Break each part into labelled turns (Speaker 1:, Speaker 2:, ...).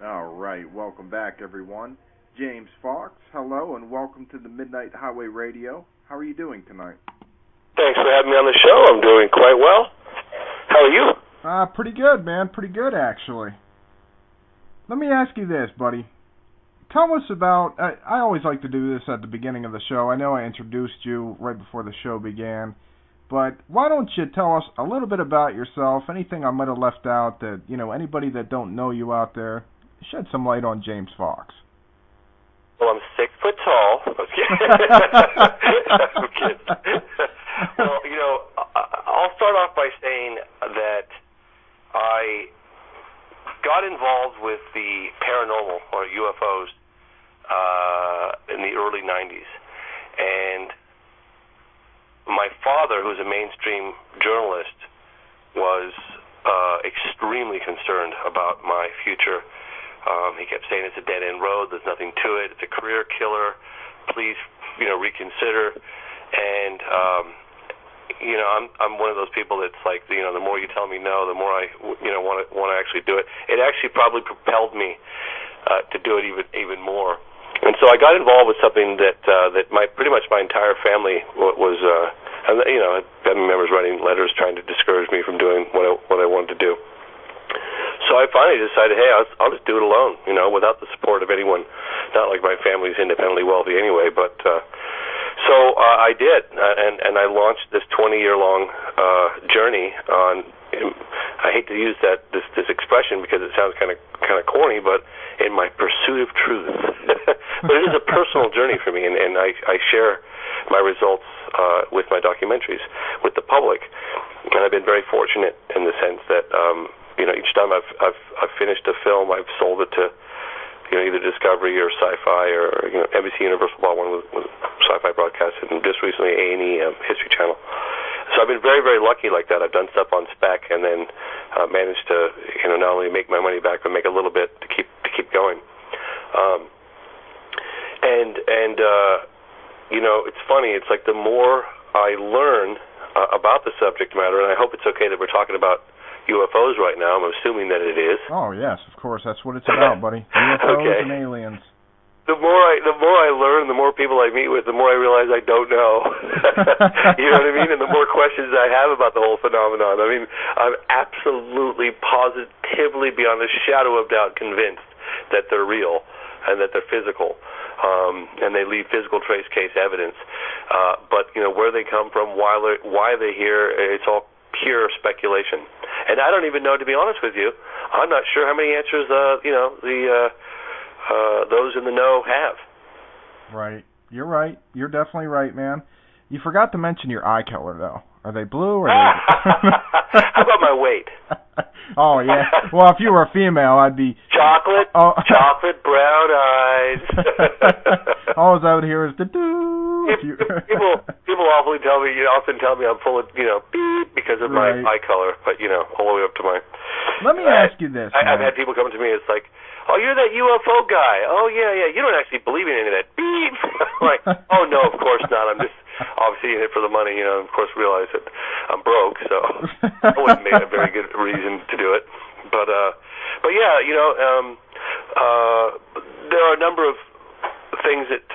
Speaker 1: All right, welcome back, everyone. James Fox, hello, and welcome to the Midnight Highway Radio. How are you doing tonight?
Speaker 2: Thanks for having me on the show. I'm doing quite well. How are you?
Speaker 1: Pretty good, man. Pretty good, actually. Let me ask you this, buddy. Tell us about, I always like to do this at the beginning of the show. I know I introduced you right before the show began, but why don't you tell us a little bit about yourself, anything I might have left out that, anybody that don't know you out there, shed some light on James Fox.
Speaker 2: Well, I'm 6 foot tall. I'm kidding. Well, I'll start off by saying that I got involved with the paranormal, or UFOs, in the early 90s. And my father, who's a mainstream journalist, was extremely concerned about my future. He kept saying it's a dead-end road, there's nothing to it, it's a career killer, please, reconsider. And, I'm one of those people that's like, the more you tell me no, the more I, want to actually do it. It actually probably propelled me to do it even more. And so I got involved with something that pretty much my entire family was, family members writing letters trying to discourage me from doing what I wanted to do. So I finally decided, hey, I'll just do it alone, without the support of anyone. Not like my family's independently wealthy anyway, but so I did, and I launched this 20-year-long journey on. I hate to use this expression because it sounds kind of corny, but in my pursuit of truth. But it is a personal journey for me, and I share my results with my documentaries with the public, and I've been very fortunate in the sense that. Each time I've finished a film, I've sold it to, either Discovery or Sci-Fi or NBC Universal bought one with Sci-Fi broadcast, and just recently A&E History Channel. So I've been very, very lucky like that. I've done stuff on spec, and then managed to, not only make my money back, but make a little bit to keep going. It's funny. It's like the more I learn about the subject matter, and I hope it's okay that we're talking about UFOs right now. I'm assuming that it is.
Speaker 1: Oh yes, of course. That's what it's about, buddy. UFOs
Speaker 2: okay.
Speaker 1: And aliens.
Speaker 2: The more I learn, the more people I meet with, the more I realize I don't know. You know what I mean? And the more questions I have about the whole phenomenon. I mean, I'm absolutely, positively, beyond a shadow of doubt, convinced that they're real and that they're physical, and they leave physical trace case evidence. But where they come from, why they're here, it's all pure speculation. And I don't even know, to be honest with you. I'm not sure how many answers those in the know have.
Speaker 1: Right. You're right. You're definitely right, man. You forgot to mention your eye color, though. Are they blue or are they...
Speaker 2: How about my weight?
Speaker 1: Oh, yeah. Well, if you were a female, I'd be...
Speaker 2: Chocolate, chocolate brown eyes.
Speaker 1: All I would hear is the doo.
Speaker 2: People often tell me I'm full of, beep because of my eye color, but, all the way up to my...
Speaker 1: Let me ask you this,
Speaker 2: I've had people come to me, it's like, oh, you're that UFO guy. Oh, yeah. You don't actually believe in any of that. Beep. I'm like, oh, no, of course not. I'm just obviously in it for the money, of course realize that I'm broke, so that wouldn't make a very good reason to do it. But yeah, there are a number of things that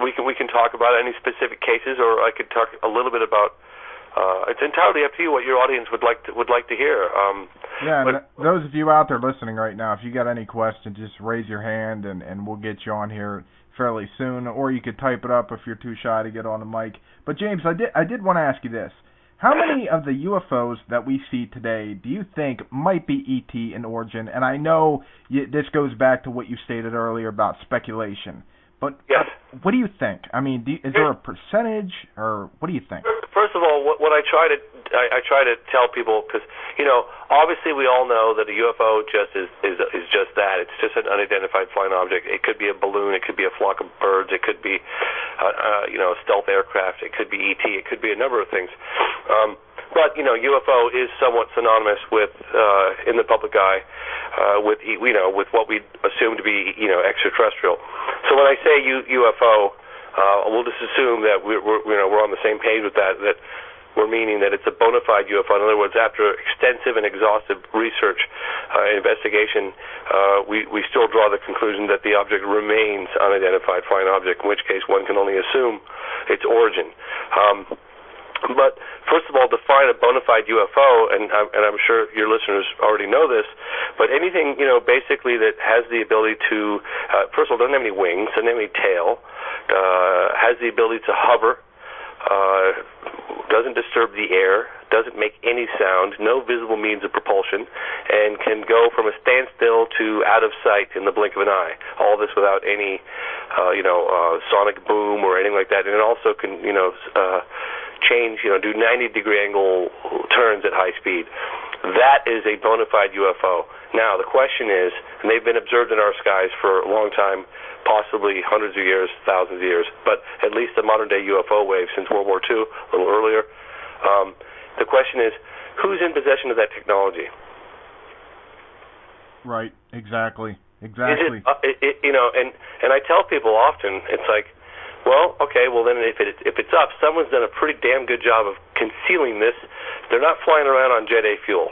Speaker 2: we can talk about, any specific cases, or I could talk a little bit about. It's entirely up to you what your audience would like to hear.
Speaker 1: Those of you out there listening right now, if you got any questions, just raise your hand and we'll get you on here fairly soon, or you could type it up if you're too shy to get on the mic. But James, I did want to ask you this. How many of the UFOs that we see today do you think might be ET in origin? And I know this goes back to what you stated earlier about speculation. But
Speaker 2: yes.
Speaker 1: What do you think? I mean, is there a percentage, or what do you think?
Speaker 2: First of all, what I try to tell people, because obviously we all know that a UFO is just that. It's just an unidentified flying object. It could be a balloon. It could be a flock of birds. It could be a stealth aircraft. It could be ET. It could be a number of things. But UFO is somewhat synonymous with in the public eye with what we assume to be extraterrestrial. So when I say UFO, we'll just assume that we're on the same page with that we're meaning that it's a bona fide UFO. In other words, after extensive and exhaustive research and investigation, we still draw the conclusion that the object remains unidentified flying object, in which case one can only assume its origin. But first of all, define a bona fide UFO, and I'm sure your listeners already know this, but anything, basically that has the ability to, first of all, doesn't have any wings, doesn't have any tail, has the ability to hover, doesn't disturb the air, doesn't make any sound, no visible means of propulsion, and can go from a standstill to out of sight in the blink of an eye. All this without any, sonic boom or anything like that. And it also can, change, do 90-degree angle turns at high speed. That is a bona fide UFO. Now, the question is, and they've been observed in our skies for a long time, possibly hundreds of years, thousands of years, but at least the modern-day UFO wave since World War II, a little earlier. The question is, who's in possession of that technology?
Speaker 1: Right, exactly.
Speaker 2: Is it, and I tell people often, it's like, well, okay, well then if it's up, someone's done a pretty damn good job of concealing this. They're not flying around on Jet A fuel.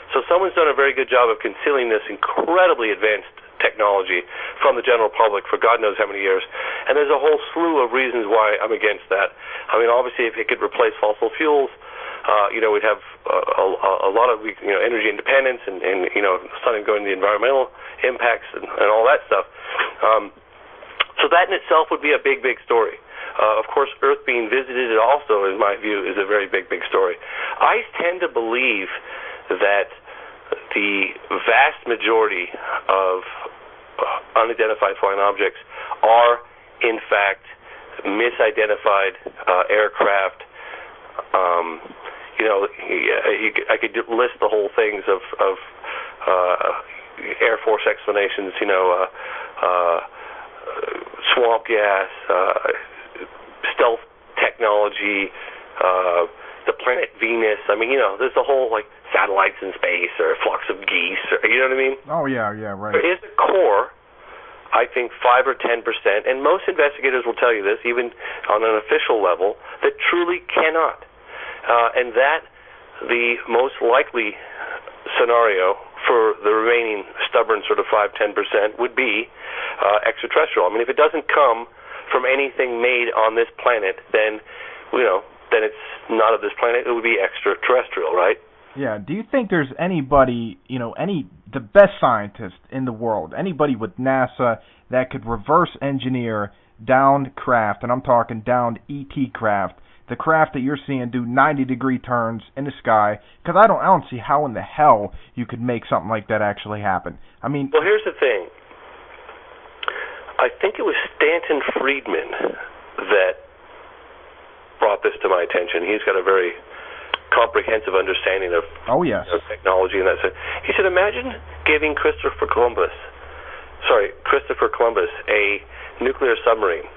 Speaker 2: So someone's done a very good job of concealing this incredibly advanced technology from the general public for God knows how many years. And there's a whole slew of reasons why I'm against that. I mean, obviously, if it could replace fossil fuels, we'd have a lot of energy independence and starting going to the environmental impacts and all that stuff. So that in itself would be a big, big story. Of course, Earth being visited also, in my view, is a very big, big story. I tend to believe that the vast majority of unidentified flying objects are, in fact, misidentified aircraft. I could list the whole things of Air Force explanations, swamp gas, stealth technology, the planet Venus. I mean, there's the whole, satellites in space or a flux of geese, or, you know what I mean?
Speaker 1: Oh, yeah, right.
Speaker 2: There is a core, I think 5 or 10%, and most investigators will tell you this, even on an official level, that truly cannot. And that the most likely scenario for the remaining stubborn sort of 5-10% would be extraterrestrial. I mean, if it doesn't come from anything made on this planet, then then it's not of this planet. It would be extraterrestrial, right?
Speaker 1: Yeah. Do you think there's anybody, the best scientist in the world, anybody with NASA that could reverse engineer downed craft, and I'm talking downed ET craft, the craft that you're seeing do 90-degree turns in the sky? Because I don't see how in the hell you could make something like that actually happen. I mean,
Speaker 2: well, here's the thing. I think it was Stanton Friedman that brought this to my attention. He's got a very comprehensive understanding of technology and that. He said, imagine giving Christopher Columbus a nuclear submarine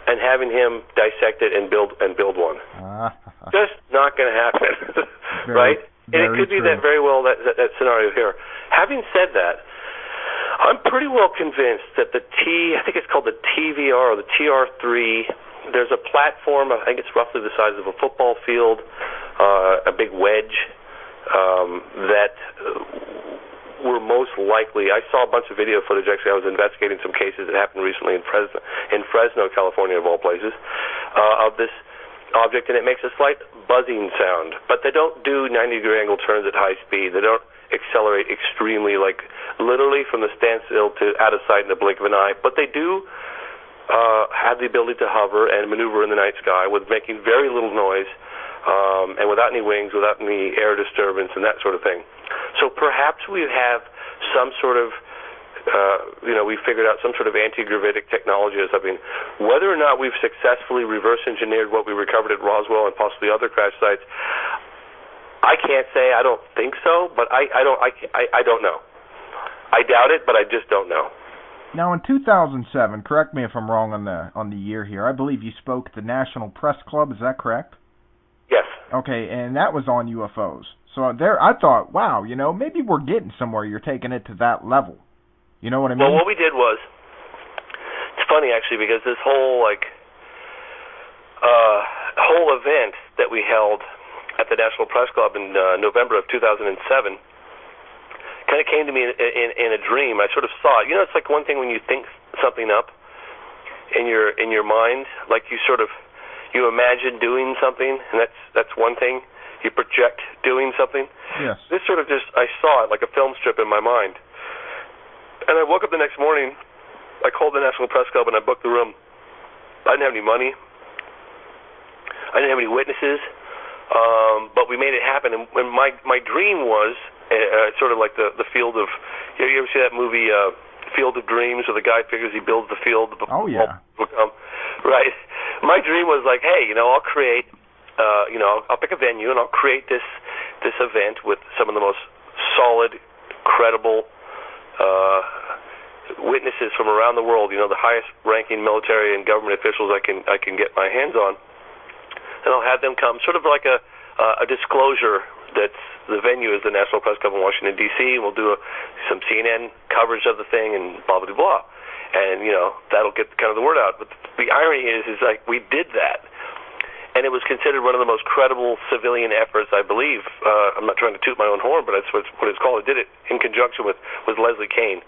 Speaker 2: and having him dissect it and build one. Just not going to happen, right? And it could be that very well that scenario here. Having said that, I'm pretty well convinced that I think it's called the TVR or the TR3. There's a platform, I think it's roughly the size of a football field, a big wedge, that were most likely, I saw a bunch of video footage, actually I was investigating some cases that happened recently in Fresno, California of all places, of this object, and it makes a slight buzzing sound, but they don't do 90-degree angle turns at high speed. They don't accelerate extremely, literally from the standstill to out of sight in the blink of an eye, but they do have the ability to hover and maneuver in the night sky with making very little noise, and without any wings, without any air disturbance and that sort of thing. So perhaps we have some sort of, we figured out some sort of anti-gravitic technology or something. Whether or not we've successfully reverse engineered what we recovered at Roswell and possibly other crash sites, I can't say. I don't think so, but I don't know. I doubt it, but I just don't know.
Speaker 1: Now, in 2007, correct me if I'm wrong on the year here, I believe you spoke at the National Press Club. Is that correct?
Speaker 2: Yes.
Speaker 1: Okay, and that was on UFOs. So there, I thought, wow, maybe we're getting somewhere. You're taking it to that level. You know what I mean?
Speaker 2: Well, what we did was, it's funny actually, because this whole whole event that we held at the National Press Club in November of 2007 kind of came to me in a dream. I sort of saw it. You know, it's like one thing when you think something up in your mind, like you imagine doing something, and that's one thing. You project doing something.
Speaker 1: Yes.
Speaker 2: This sort of I saw it like a film strip in my mind. And I woke up the next morning, I called the National Press Club and I booked the room. I didn't have any money. I didn't have any witnesses, but we made it happen. And my dream was sort of like the field of, you ever see that movie, Field of Dreams, where the guy figures he builds the field.
Speaker 1: Oh, yeah.
Speaker 2: Right. My dream was like, hey, I'll create, I'll pick a venue and I'll create this event with some of the most solid, credible witnesses from around the world, the highest-ranking military and government officials I can get my hands on, and I'll have them come, sort of like a disclosure that the venue is the National Press Club in Washington, D.C., and we'll do some CNN coverage of the thing and blah, blah, blah. And, that'll get kind of the word out. But the irony is like we did that, and it was considered one of the most credible civilian efforts, I believe. I'm not trying to toot my own horn, but that's what it's called. It did it in conjunction with Leslie Kean.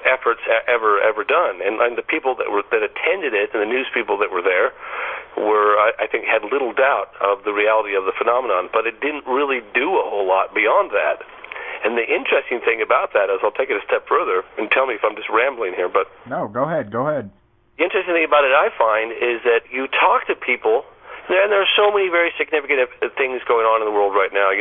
Speaker 2: Efforts ever done, and the people that attended it, and the news people that were there, were I think had little doubt of the reality of the phenomenon, but it didn't really do a whole lot beyond that. And the interesting thing about that is, I'll take it a step further, and tell me if I'm just rambling here, but
Speaker 1: no, go ahead.
Speaker 2: The interesting thing about it, I find, is that you talk to people, and there are so many very significant things going on in the world right now,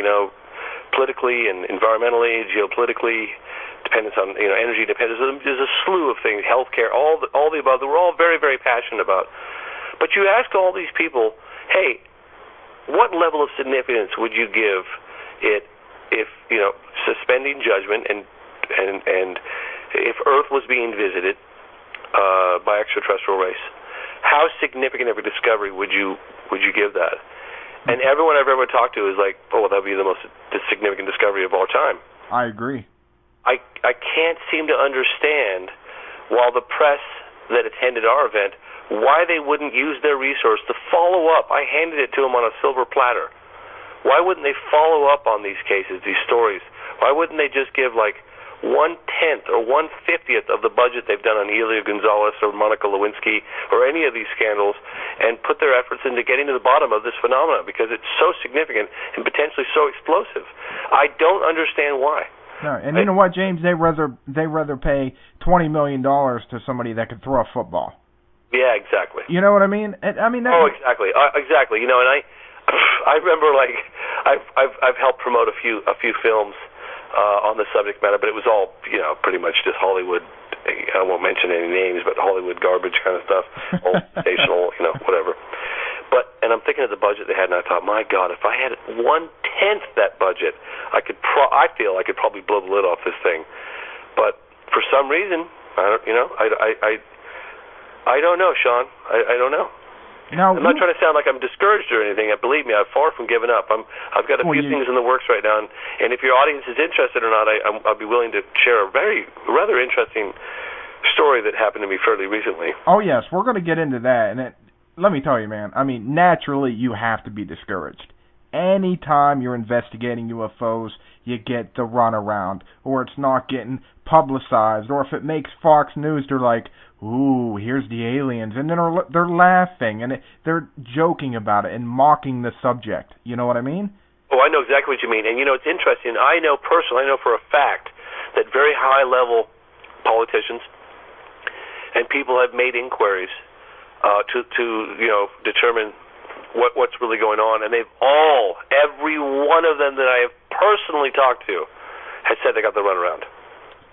Speaker 2: politically and environmentally, geopolitically, dependence on energy dependence. There's a slew of things, healthcare, all the above that we're all very, very passionate about. But you ask all these people, hey, what level of significance would you give it if suspending judgment and if Earth was being visited by extraterrestrial race? How significant of a discovery would you give that? And everyone I've ever talked to is like, oh, that'd be the most significant discovery of all time.
Speaker 1: I agree.
Speaker 2: I can't seem to understand, while the press that attended our event, why they wouldn't use their resource to follow up. I handed it to them on a silver platter. Why wouldn't they follow up on these cases, these stories? Why wouldn't they just give like 1/10 or 1/50th of the budget they've done on Elia Gonzalez or Monica Lewinsky or any of these scandals, and put their efforts into getting to the bottom of this phenomenon, because it's so significant and potentially so explosive? I don't understand why.
Speaker 1: No, and you know what, James? They rather pay $20 million to somebody that could throw a football.
Speaker 2: Yeah, exactly.
Speaker 1: You know what I mean?
Speaker 2: Exactly, exactly. And I remember, like, I've helped promote a few films on the subject matter, but it was all pretty much just Hollywood. I won't mention any names, but Hollywood garbage kind of stuff, old sensational, whatever. And I'm thinking of the budget they had, and I thought, my God, if I had 1/10 that budget, I feel I could probably blow the lid off this thing. But for some reason, I don't know, Shawn. I don't know.
Speaker 1: Now,
Speaker 2: I'm not trying to sound like I'm discouraged or anything. Believe me, I'm far from giving up. I've got a few things in the works right now, and if your audience is interested or not, I'll be willing to share a rather interesting story that happened to me fairly recently.
Speaker 1: Oh yes, we're going to get into that, and let me tell you, man. I mean, naturally, you have to be discouraged. Anytime you're investigating UFOs, you get the runaround, or it's not getting publicized, or if it makes Fox News, they're like, ooh, here's the aliens, and then they're laughing, and they're joking about it and mocking the subject. You know what I mean?
Speaker 2: Oh, I know exactly what you mean. And, it's interesting. I know for a fact that very high-level politicians and people have made inquiries to determine what's really going on, and every one of them that I have personally talked to has said they got the runaround.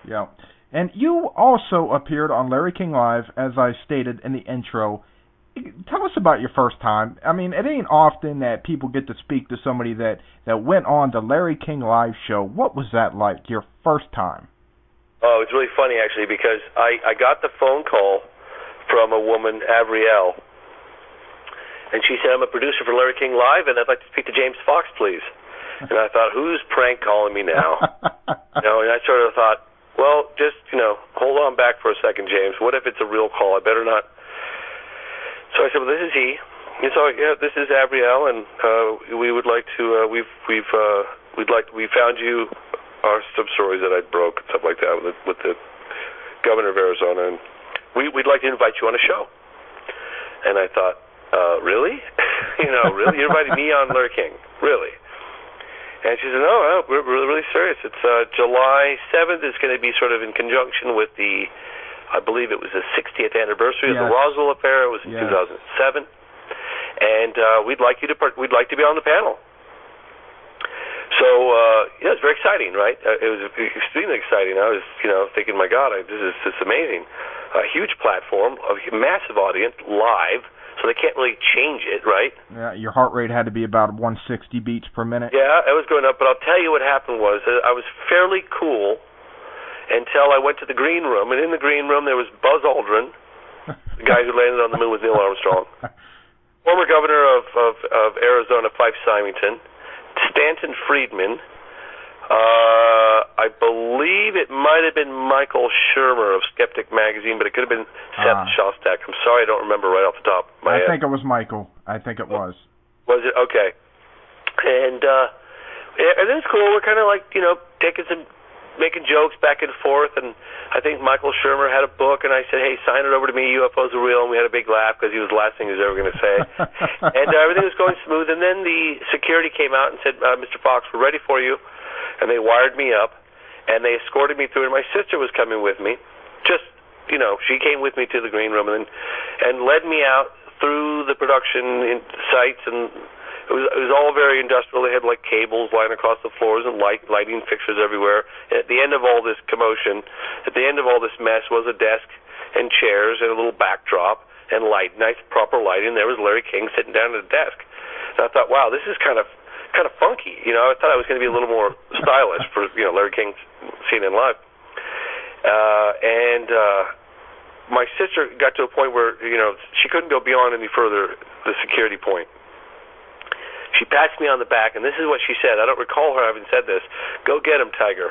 Speaker 1: Yeah. And you also appeared on Larry King Live, as I stated in the intro. Tell us about your first time. I mean, it ain't often that people get to speak to somebody that went on the Larry King Live show. What was that like, your first time?
Speaker 2: Oh, it's really funny, actually, because I got the phone call from a woman, Avriel, and she said, I'm a producer for Larry King Live, and I'd like to speak to James Fox, please. And I thought, who's prank calling me now? And I sort of thought, well, just, hold on back for a second, James. What if it's a real call? I better not. So I said, well, this is he. So yeah, this is Abrielle, and we would like to. We found you some stories that I broke and stuff like that with the governor of Arizona, and we'd like to invite you on a show. And I thought, really? Really? You're inviting me on Larry King? Really? And she said, no, we're really serious. It's July 7th. It's going to be sort of in conjunction with I believe it was the 60th anniversary of the Roswell affair. It was in 2007. And we'd like to be on the panel. So it's very exciting, right? It was extremely exciting. I was, thinking, my God, this is amazing. A huge platform, a massive audience, live, so they can't really change it, right?
Speaker 1: Yeah, your heart rate had to be about 160 beats per minute.
Speaker 2: Yeah, it was going up. But I'll tell you what happened was I was fairly cool until I went to the green room, and in the green room there was Buzz Aldrin, the guy who landed on the moon with Neil Armstrong. Former governor of Arizona, Fife Symington, Stanton Friedman, I believe it might have been Michael Shermer of Skeptic Magazine, but it could have been Seth Shostak. I'm sorry, I don't remember right off the top of my head.
Speaker 1: I think it was Michael. I think it was.
Speaker 2: Was it? Okay. And it was cool. We're kind of like, making jokes back and forth, and I think Michael Shermer had a book, and I said, hey, sign it over to me, UFOs are real, and we had a big laugh because he was the last thing he was ever going to say. And everything was going smooth, and then the security came out and said, Mr. Fox, we're ready for you, and they wired me up, and they escorted me through, and my sister was coming with me, she came with me to the green room and led me out through the production sites, and it was all very industrial. They had like cables lying across the floors and lighting fixtures everywhere. And at the end of all this commotion, at the end of all this mess, was a desk and chairs and a little backdrop and nice proper lighting. There was Larry King sitting down at a desk. And I thought, wow, this is kind of funky. I thought I was going to be a little more stylish for Larry King seen in live. And my sister got to a point where she couldn't go beyond any further the security point. She pats me on the back, and this is what she said. I don't recall her having said this. Go get him, Tiger.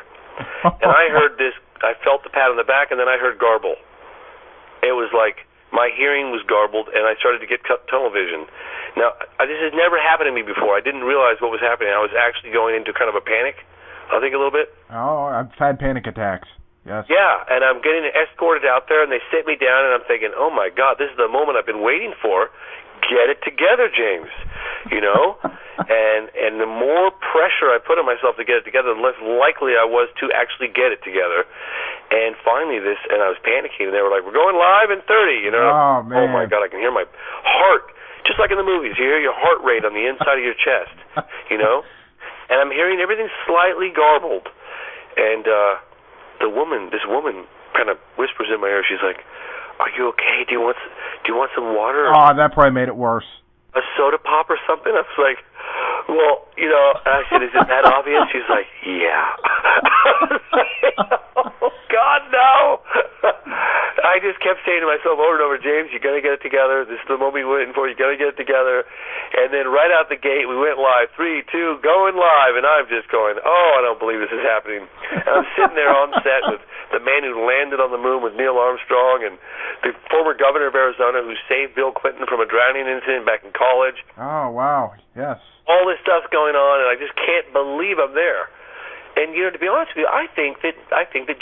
Speaker 2: And I heard this. I felt the pat on the back, and then I heard garble. It was like my hearing was garbled, and I started to get tunnel vision. Now, this has never happened to me before. I didn't realize what was happening. I was actually going into kind of a panic, I think a little bit.
Speaker 1: Oh, I've had panic attacks. Yes.
Speaker 2: Yeah, and I'm getting escorted out there, and they sit me down, and I'm thinking, oh, my God, this is the moment I've been waiting for. Get it together, James. And the more pressure I put on myself to get it together, the less likely I was to actually get it together. And finally and I was panicking, and they were like, we're going live in 30,
Speaker 1: Oh, man.
Speaker 2: Oh, my God, I can hear my heart, just like in the movies. You hear your heart rate on the inside of your chest, And I'm hearing everything slightly garbled. And this woman kind of whispers in my ear, she's like, are you okay? Do you want some water?
Speaker 1: Oh, that probably made it worse.
Speaker 2: A soda pop or something? I was like, well, I said, is it that obvious? She's like, yeah. Oh, God, no. I just kept saying to myself over and over, James, you got to get it together. This is the moment you're waiting for. You got to get it together. And then right out the gate, we went live. 3, 2, going live. And I'm just going, oh, I don't believe this is happening. And I'm sitting there on set with the man who landed on the moon with Neil Armstrong and the former governor of Arizona who saved Bill Clinton from a drowning incident back in college.
Speaker 1: Oh, wow. Yes.
Speaker 2: All this stuff's going on, and I just can't believe I'm there. And, to be honest with you, I think that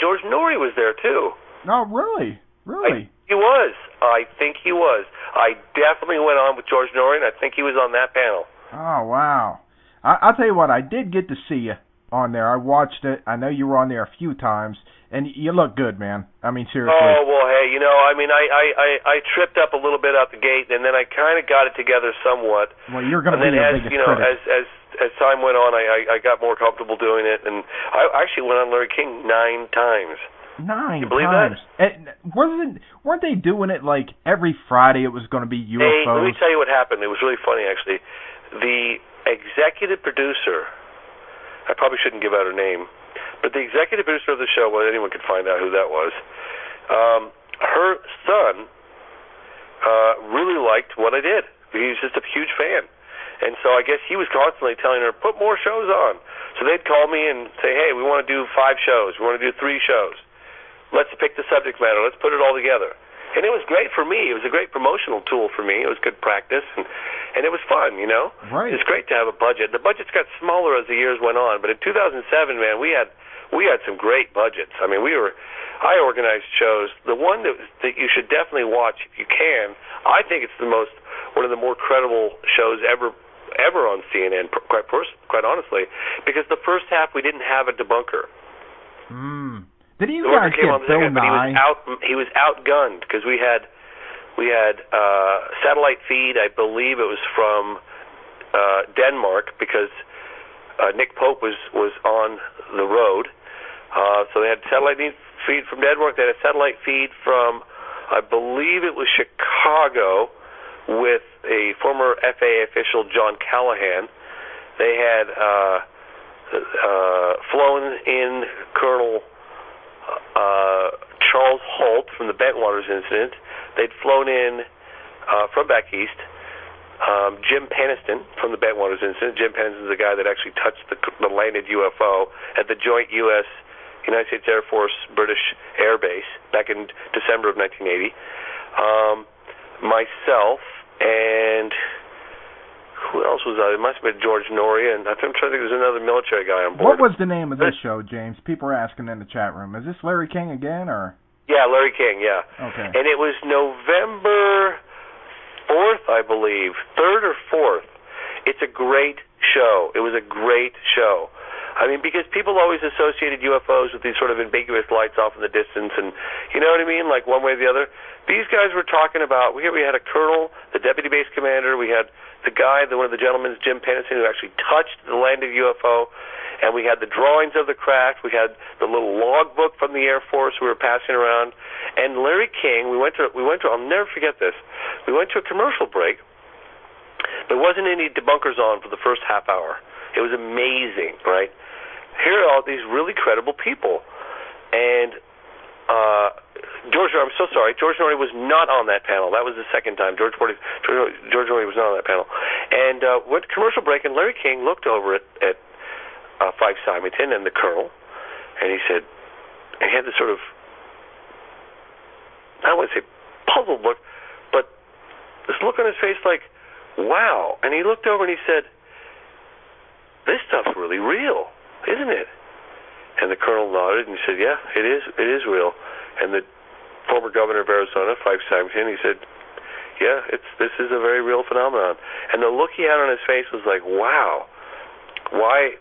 Speaker 2: George Norrie was there, too.
Speaker 1: No, really? Really?
Speaker 2: He was. I think he was. I definitely went on with George Norrie, and I think he was on that panel.
Speaker 1: Oh, wow. I'll tell you what, I did get to see you on there. I watched it. I know you were on there a few times, and you look good, man. I mean, seriously.
Speaker 2: Oh, well, hey, I tripped up a little bit out the gate, and then I kind of got it together somewot.
Speaker 1: Well, you're going to be your biggest critic.
Speaker 2: As time went on, I got more comfortable doing it, and I actually went on Larry King 9 times.
Speaker 1: 9
Speaker 2: you believe
Speaker 1: times.
Speaker 2: That?
Speaker 1: Weren't they doing it like every Friday it was going to be UFOs?
Speaker 2: Hey, let me tell you what happened. It was really funny, actually. The executive producer, I probably shouldn't give out her name, but the executive producer of the show, well, anyone could find out who that was, her son really liked what I did. He was just a huge fan. And so I guess he was constantly telling her, put more shows on. So they'd call me and say, hey, we want to do 5 shows. We want to do 3 shows. Let's pick the subject matter. Let's put it all together. And it was great for me. It was a great promotional tool for me. It was good practice, and it was fun, you know?
Speaker 1: Right.
Speaker 2: It's great to have a budget. The budgets got smaller as the years went on, but in 2007, man, we had some great budgets. I mean, I organized shows. The one that you should definitely watch if you can, I think it's one of the more credible shows ever on CNN, quite honestly, because the first half we didn't have a debunker.
Speaker 1: Did you guys get Bill Nye?
Speaker 2: He was outgunned because we had satellite feed. I believe it was from Denmark because Nick Pope was on the road. So they had satellite feed from Denmark. They had a satellite feed from, I believe it was Chicago, with a former FAA official, John Callahan. They had flown in Colonel Charles Holt from the Bentwaters incident. They'd flown in from back east Jim Peniston from the Bentwaters incident. Jim Peniston is the guy that actually touched the landed UFO at the joint United States Air Force British Air Base back in December of 1980. Myself and who else was that? It must have been George Noria, and I'm trying to think there's another military guy on board.
Speaker 1: What was the name of this show, James? People are asking in the chat room. Is this Larry King again, or?
Speaker 2: Yeah, Larry King, yeah.
Speaker 1: Okay.
Speaker 2: And it was November 4th, I believe, 3rd or 4th. It's a great show. It was a great show. I mean, because people always associated UFOs with these sort of ambiguous lights off in the distance, and you know what I mean, like one way or the other. These guys were talking about, we had a colonel, the deputy base commander, we had the guy, one of the gentlemen, Jim Peniston, who actually touched the landed UFO, and we had the drawings of the craft, we had the little logbook from the Air Force we were passing around, and Larry King, we went to, I'll never forget this, we went to a commercial break. There wasn't any debunkers on for the first half hour. It was amazing, right? Here are all these really credible people. And I'm so sorry, George Norrie was not on that panel. That was the second time. George Norrie was not on that panel. And went to commercial break, and Larry King looked over at Fife Symington and the colonel, and he said, and he had this sort of, I don't want to say puzzled look, but this look on his face like, wow. And he looked over and he said, this stuff's really real, isn't it? And the colonel nodded and he said, yeah, it is real. And the former governor of Arizona, Fife Symington, he said, yeah, this is a very real phenomenon. And the look he had on his face was like, wow, why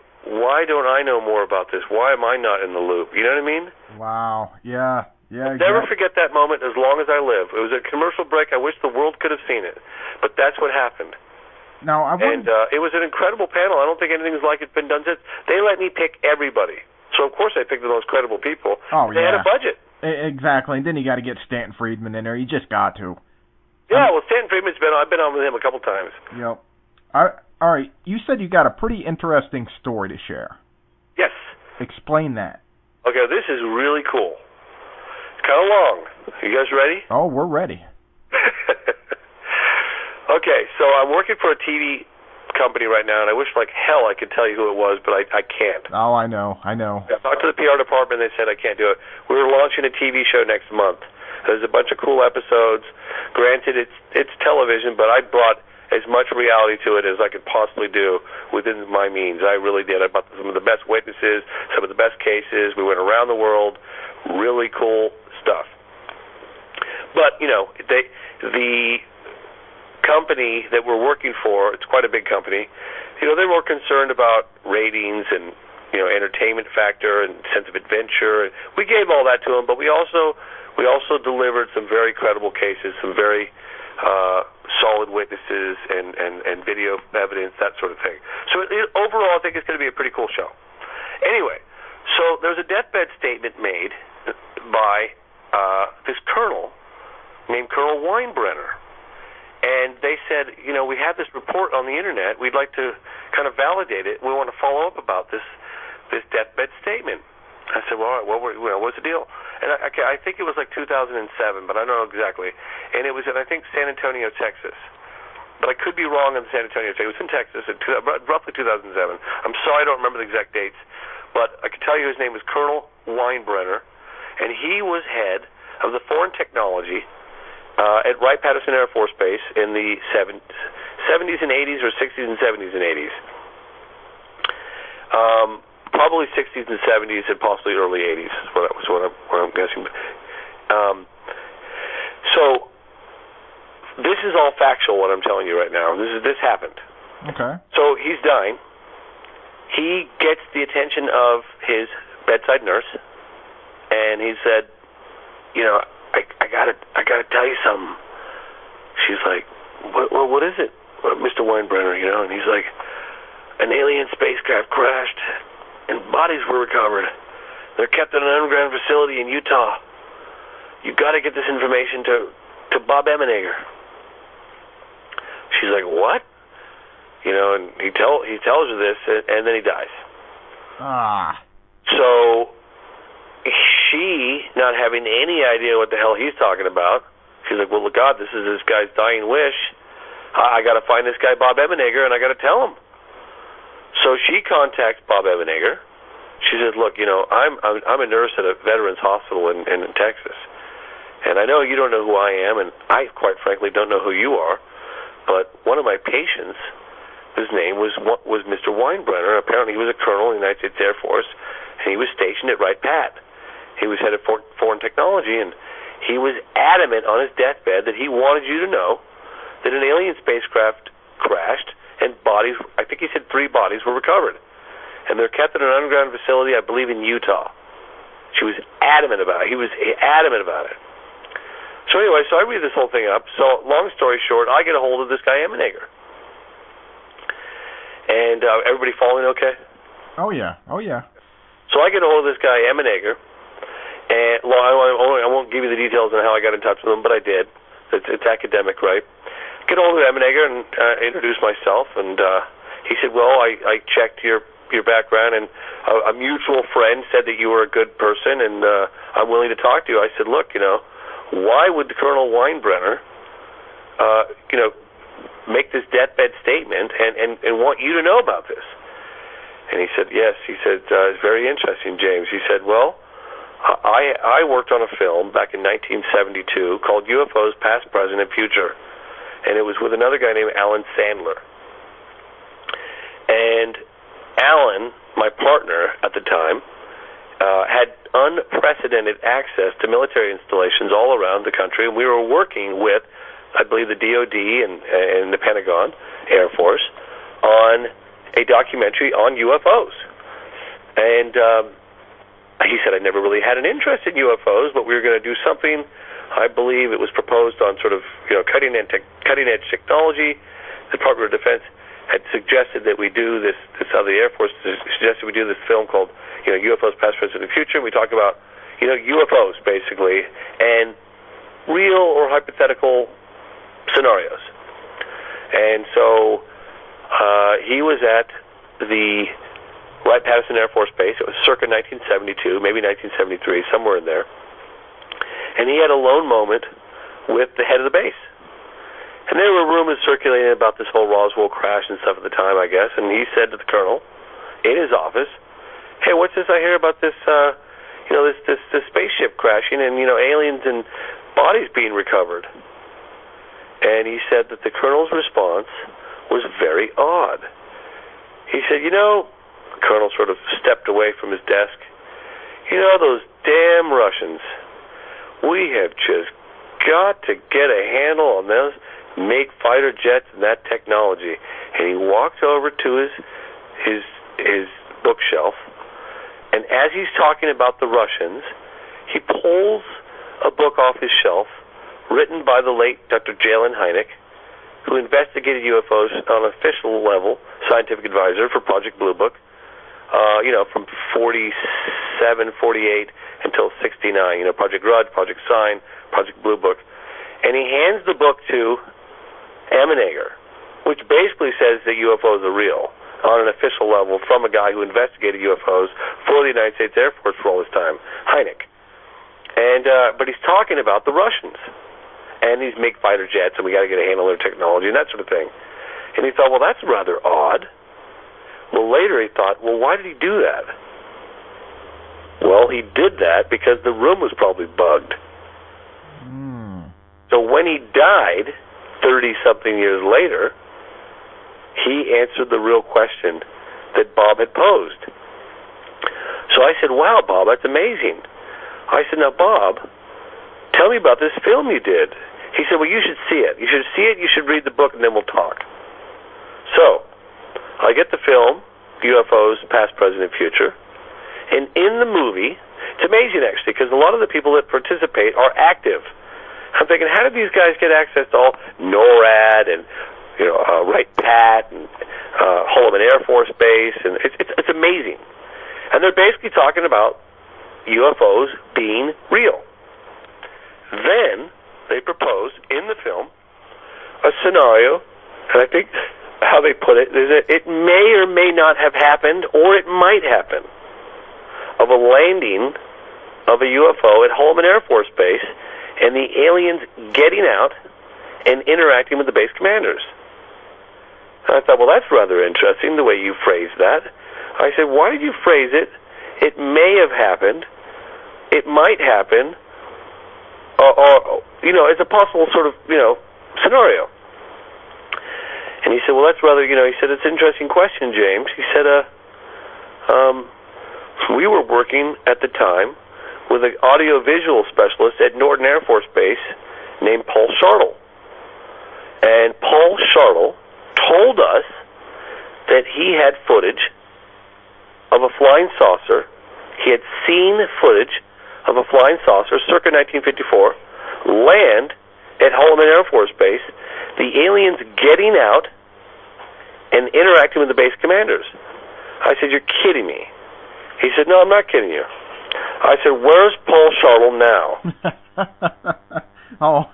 Speaker 2: don't I know more about this? Why am I not in the loop? You know what I mean?
Speaker 1: Wow, yeah.
Speaker 2: I'll never forget that moment as long as I live. It was a commercial break. I wish the world could have seen it. But that's what happened.
Speaker 1: Now,
Speaker 2: it was an incredible panel. I don't think anything's like it's been done since. They let me pick everybody. So, of course, I picked the most credible people.
Speaker 1: Oh,
Speaker 2: they had a budget.
Speaker 1: Exactly. And then you got to get Stanton Friedman in there. You just got to.
Speaker 2: Yeah, well, Stanton Friedman's I've been on with him a couple times.
Speaker 1: Yep. All right. You said you got a pretty interesting story to share.
Speaker 2: Yes.
Speaker 1: Explain that.
Speaker 2: Okay, this is really cool. It's kind of long. You guys ready?
Speaker 1: Oh, we're ready.
Speaker 2: Okay, so I'm working for a TV company right now, and I wish like hell I could tell you who it was, but I can't.
Speaker 1: Oh, I know.
Speaker 2: I talked to the PR department, and they said I can't do it. We're launching a TV show next month. There's a bunch of cool episodes. Granted, it's television, but I brought as much reality to it as I could possibly do within my means. I really did. I brought some of the best witnesses, some of the best cases. We went around the world. Really cool stuff. But, you know, the company that we're working for, it's quite a big company, you know, they're more concerned about ratings and, you know, entertainment factor and sense of adventure. We gave all that to them, but we also delivered some very credible cases, some very solid witnesses and video evidence, that sort of thing. So overall, I think it's going to be a pretty cool show. Anyway, so there's a deathbed statement made by this colonel named Colonel Weinbrenner. And they said, you know, we have this report on the internet. We'd like to kind of validate it. We want to follow up about this deathbed statement. I said, well, all right, what's the deal? And I think it was like 2007, but I don't know exactly. And it was in, I think, San Antonio, Texas. But I could be wrong on San Antonio. It was in Texas in roughly 2007. I'm sorry I don't remember the exact dates. But I can tell you his name was Colonel Weinbrenner, and he was head of the foreign technology at Wright-Patterson Air Force Base in the 70s and 80s, or 60s and 70s and 80s. Probably 60s and 70s and possibly early 80s is what I'm guessing. So this is all factual, what I'm telling you right now. This happened.
Speaker 1: Okay.
Speaker 2: So he's dying. He gets the attention of his bedside nurse, and he said, "You know, I gotta tell you something." She's like, "What is it, Mr. Weinbrenner?" You know, and he's like, "An alien spacecraft crashed, and bodies were recovered. They're kept in an underground facility in Utah. You've got to get this information to Bob Emenegger." She's like, "What?" You know, and he tells her this, and then he dies.
Speaker 1: Ah.
Speaker 2: So she, not having any idea what the hell he's talking about, she's like, "Well, look, God, this is this guy's dying wish. I got to find this guy Bob Emenegger, and I got to tell him." So she contacts Bob Emenegger. She says, "Look, you know, I'm a nurse at a veterans hospital in Texas, and I know you don't know who I am, and I, quite frankly, don't know who you are. But one of my patients, his name was Mr. Weinbrenner. Apparently, he was a colonel in the United States Air Force, and he was stationed at Wright-Pat. He was head of foreign technology, and he was adamant on his deathbed that he wanted you to know that an alien spacecraft crashed, and bodies, I think he said 3 bodies, were recovered. And they're kept in an underground facility, I believe, in Utah." She was adamant about it. He was adamant about it. So anyway, so I read this whole thing up. So long story short, I get a hold of this guy Emenegger. And everybody following okay?
Speaker 1: Oh, yeah. Oh, yeah.
Speaker 2: So I get a hold of this guy Emenegger. And I won't give you the details on how I got in touch with him, but I did. It's academic, right? Get a hold of Emenegger and introduce myself. And he said, "Well, I checked your background, and a mutual friend said that you were a good person, and I'm willing to talk to you." I said, "Look, you know, why would Colonel Weinbrenner, you know, make this deathbed statement and want you to know about this?" And he said, "Yes." He said, "It's very interesting, James." He said, "Well, I worked on a film back in 1972 called UFOs Past, Present, and Future, and it was with another guy named Alan Sandler. And Alan, my partner at the time, had unprecedented access to military installations all around the country, and we were working with, I believe, the DOD and the Pentagon, Air Force, on a documentary on UFOs. And he said, "I never really had an interest in UFOs, but we were going to do something." I believe it was proposed on sort of, you know, cutting edge technology. The Department of Defense had suggested that we do this. The Air Force suggested we do this film called, you know, UFOs Past, Present, and Future. And we talk about, you know, UFOs basically, and real or hypothetical scenarios. And so he was at the Wright-Patterson Air Force Base. It was circa 1972, maybe 1973, somewhere in there. And he had a lone moment with the head of the base. And there were rumors circulating about this whole Roswell crash and stuff at the time, I guess. And he said to the colonel in his office, "Hey, what's this I hear about this, you know, this spaceship crashing and, you know, aliens and bodies being recovered?" And he said that the colonel's response was very odd. He said, "You know," the colonel sort of stepped away from his desk, "you know, those damn Russians, we have just got to get a handle on those, make fighter jets and that technology." And he walked over to his bookshelf, and as he's talking about the Russians, he pulls a book off his shelf written by the late Dr. Jalen Hynek, who investigated UFOs on an official level, scientific advisor for Project Blue Book, you know, from 47, 48 until 69, you know, Project Grudge, Project Sign, Project Blue Book. And he hands the book to Emenegger, which basically says that UFOs are real on an official level from a guy who investigated UFOs for the United States Air Force for all this time, Hynek. And but he's talking about the Russians, and these MiG fighter jets, and we got to get a handle on their technology and that sort of thing. And he thought, well, that's rather odd. Well, later he thought, well, why did he do that? Well, he did that because the room was probably bugged. So when he died, 30-something years later, he answered the real question that Bob had posed. So I said, wow, Bob, that's amazing. I said, now, Bob, tell me about this film you did. He said, well, you should see it. You should see it, you should read the book, and then we'll talk. So I get the film, UFOs, Past, Present, and Future, and in the movie, it's amazing, actually, because a lot of the people that participate are active. I'm thinking, how did these guys get access to all NORAD and Wright Pat and Holloman Air Force Base? And it's amazing. And they're basically talking about UFOs being real. Then they proposed in the film a scenario, and I think how they put it is that it may or may not have happened, or it might happen, of a landing of a UFO at Holloman Air Force Base and the aliens getting out and interacting with the base commanders. And I thought, well, that's rather interesting, the way you phrased that. I said, why did you phrase it? It may have happened, it might happen, or it's a possible sort of, scenario. And he said, well, that's rather, he said, it's an interesting question, James. He said, we were working at the time with an audiovisual specialist at Norton Air Force Base named Paul Shartle. And Paul Shartle told us that he had footage of a flying saucer. He had seen footage of a flying saucer circa 1954 land at Holloman Air Force Base, the aliens getting out and interacting with the base commanders. I said, you're kidding me. He said, no, I'm not kidding you. I said, where's Paul Shartle now?
Speaker 1: Oh,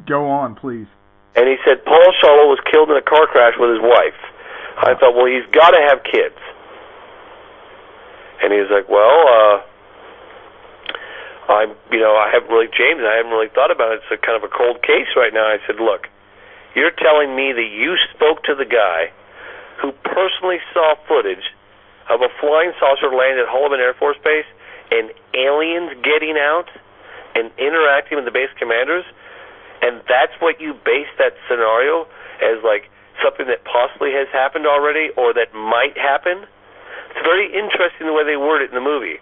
Speaker 1: go on, please.
Speaker 2: And he said, Paul Shartle was killed in a car crash with his wife. I thought, well, he's got to have kids. And he was like, well, I haven't really thought about it. It's a kind of a cold case right now. I said, look, you're telling me that you spoke to the guy who personally saw footage of a flying saucer land at Holloman Air Force Base and aliens getting out and interacting with the base commanders, and that's what you base that scenario as, like, something that possibly has happened already or that might happen? It's very interesting the way they word it in the movie.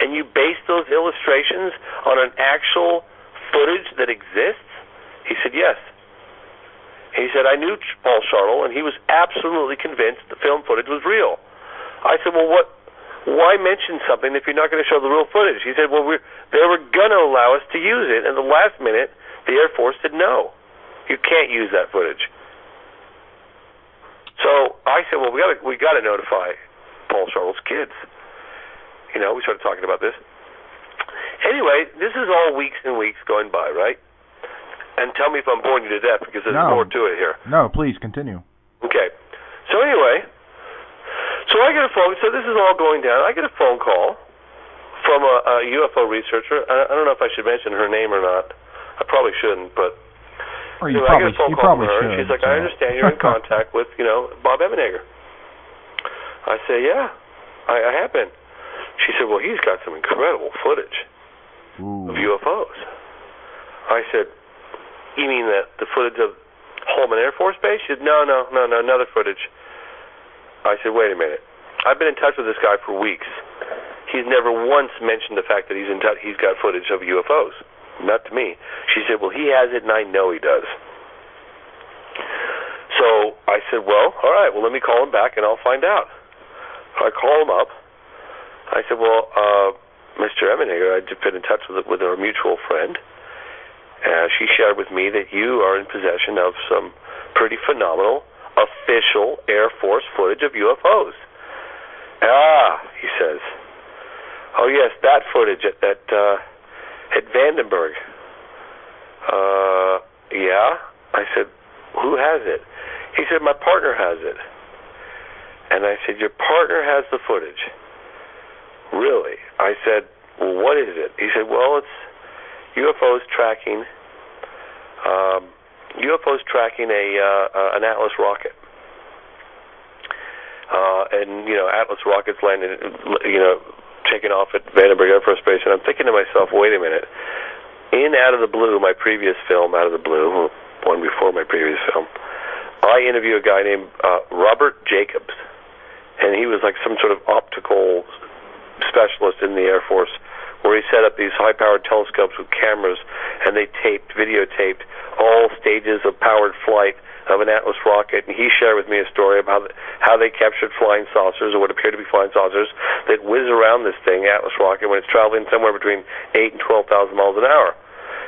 Speaker 2: And you base those illustrations on an actual footage that exists? He said, yes. He said, I knew Paul Shartle, and he was absolutely convinced the film footage was real. I said, well, why mention something if you're not going to show the real footage? He said, well, they were going to allow us to use it, and the last minute, the Air Force said, no, you can't use that footage. So I said, well, we got to notify Paul Shartle's kids. We started talking about this. Anyway, this is all weeks and weeks going by, right? And tell me if I'm boring you to death, because there's more to it here.
Speaker 1: No, please continue.
Speaker 2: Okay. So anyway, I get a phone. So this is all going down. I get a phone call from a UFO researcher. I don't know if I should mention her name or not. I probably shouldn't, but
Speaker 1: I get a phone call from her, and
Speaker 2: she's like, I understand you're in contact with, Bob Emenegger. I say, yeah, I have been. She said, well, he's got some incredible footage of UFOs. I said, you mean the footage of Holloman Air Force Base? She said, no, another footage. I said, wait a minute. I've been in touch with this guy for weeks. He's never once mentioned the fact that he's got footage of UFOs. Not to me. She said, well, he has it, and I know he does. So I said, well, all right, well, let me call him back, and I'll find out. I call him up. I said, well, Mr. Emenegger, I'd been in touch with our mutual friend. She shared with me that you are in possession of some pretty phenomenal official Air Force footage of UFOs. He says, oh, yes, that footage at Vandenberg. Yeah? I said, who has it? He said, my partner has it. And I said, your partner has the footage? Really? I said, well, what is it? He said, well, it's UFOs tracking an Atlas rocket. And Atlas rockets landed, taking off at Vandenberg Air Force Base. And I'm thinking to myself, wait a minute. in Out of the Blue, my previous film, Out of the Blue, one before my previous film, I interview a guy named Robert Jacobs, and he was like some sort of optical specialist in the Air Force, where he set up these high-powered telescopes with cameras, and they videotaped all stages of powered flight of an Atlas rocket, and he shared with me a story about how they captured flying saucers, or what appear to be flying saucers, that whiz around this thing, Atlas rocket, when it's traveling somewhere between 8,000 and 12,000 miles an hour.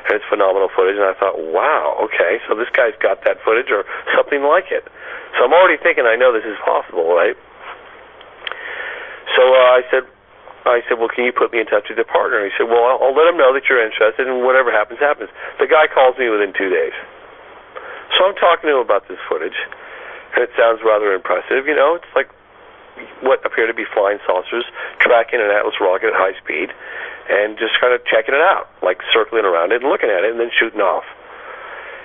Speaker 2: And it's phenomenal footage, and I thought, wow, okay, so this guy's got that footage or something like it. So I'm already thinking I know this is possible, right? So I said, well, can you put me in touch with your partner? And he said, well, I'll let him know that you're interested, and whatever happens, happens. The guy calls me within 2 days. So I'm talking to him about this footage, and it sounds rather impressive. You know, it's like what appear to be flying saucers tracking an Atlas rocket at high speed, and just kind of checking it out, like circling around it and looking at it and then shooting off.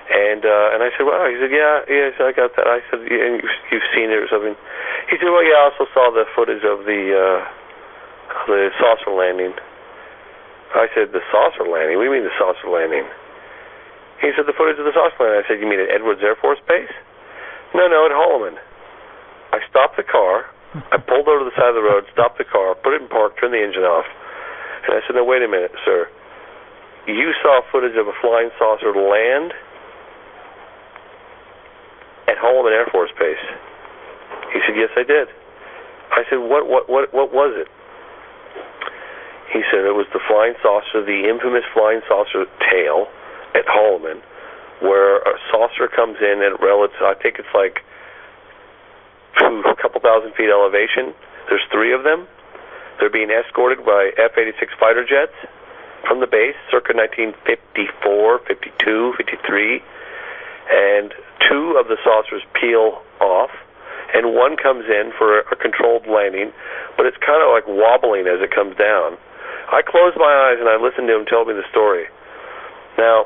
Speaker 2: And I said, well, he said, yeah, so I got that. I said, yeah, you've seen it or something. He said, well, yeah, I also saw the footage of the saucer landing. I said, the saucer landing? What do you mean the saucer landing? He said, the footage of the saucer landing. I said, you mean at Edwards Air Force Base? No, at Holloman. I stopped the car. I pulled over to the side of the road, stopped the car, put it in park, turned the engine off. And I said, no, wait a minute, sir. You saw footage of a flying saucer land at Holloman Air Force Base. He said, yes, I did. I said, what was it? He said it was the flying saucer, the infamous flying saucer tail at Holloman, where a saucer comes in at I think it's like a couple thousand feet elevation. There's 3 of them. They're being escorted by F-86 fighter jets from the base, circa 1954, 52, 53, and 2 of the saucers peel off, and 1 comes in for a controlled landing, but it's kind of like wobbling as it comes down. I closed my eyes and I listened to him tell me the story. Now,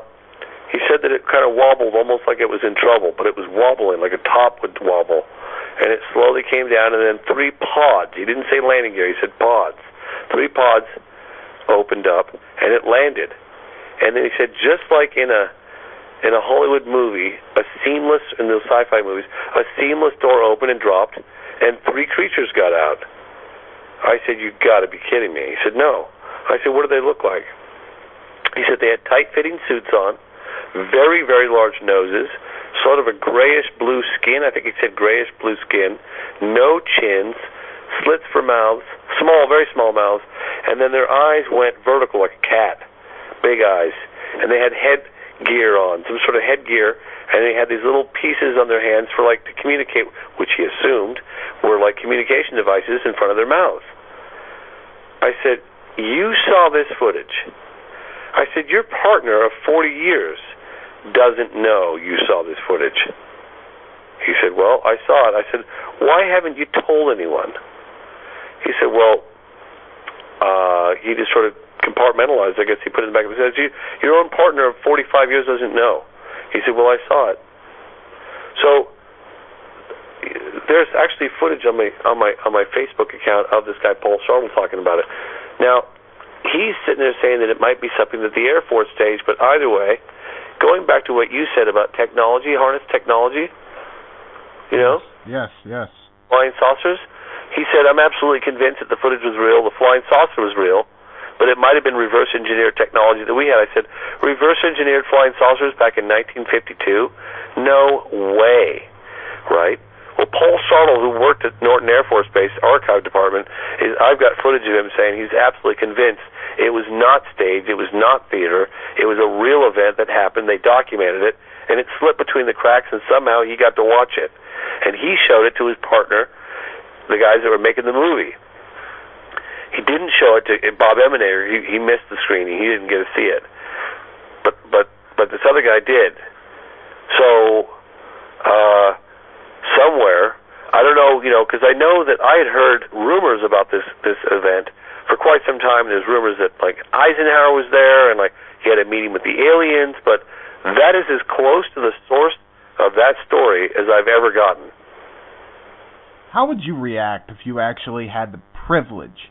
Speaker 2: he said that it kind of wobbled almost like it was in trouble, but it was wobbling like a top would wobble. And it slowly came down, and then 3 pods. He didn't say landing gear, he said pods. 3 pods opened up, and it landed. And then he said, just like in a Hollywood movie, in those sci-fi movies, a seamless door opened and dropped, and 3 creatures got out. I said, you got to be kidding me. He said, no. I said, what do they look like? He said they had tight-fitting suits on, very, very large noses, sort of a grayish-blue skin. I think he said grayish-blue skin, no chins, slits for mouths, very small mouths, and then their eyes went vertical like a cat, big eyes. And they had headgear on, some sort of headgear, and they had these little pieces on their hands for to communicate, which he assumed were like communication devices in front of their mouths. I said, you saw this footage. I said, your partner of 40 years doesn't know you saw this footage. He said, well, I saw it. I said, why haven't you told anyone? He said, well, he just sort of compartmentalized. I guess he put it in the back of his head. Your own partner of 45 years doesn't know. He said, well, I saw it. So there's actually footage on my Facebook account of this guy Paul Shawn talking about it. Now, he's sitting there saying that it might be something that the Air Force staged, but either way, going back to what you said about technology, harness technology, you know?
Speaker 1: Yes.
Speaker 2: Flying saucers, he said, I'm absolutely convinced that the footage was real, the flying saucer was real, but it might have been reverse-engineered technology that we had. I said, reverse-engineered flying saucers back in 1952? No way, right? Well, Paul Shawn, who worked at Norton Air Force Base Archive Department, I've got footage of him saying he's absolutely convinced it was not staged, it was not theater, it was a real event that happened, they documented it, and it slipped between the cracks, and somehow he got to watch it. And he showed it to his partner, the guys that were making the movie. He didn't show it to Bob Eminator. He missed the screening. He didn't get to see it. But this other guy did. So, somewhere, I don't know, because I know that I had heard rumors about this event for quite some time. There's rumors that Eisenhower was there and he had a meeting with the aliens, but that is as close to the source of that story as I've ever gotten.
Speaker 1: How would you react if you actually had the privilege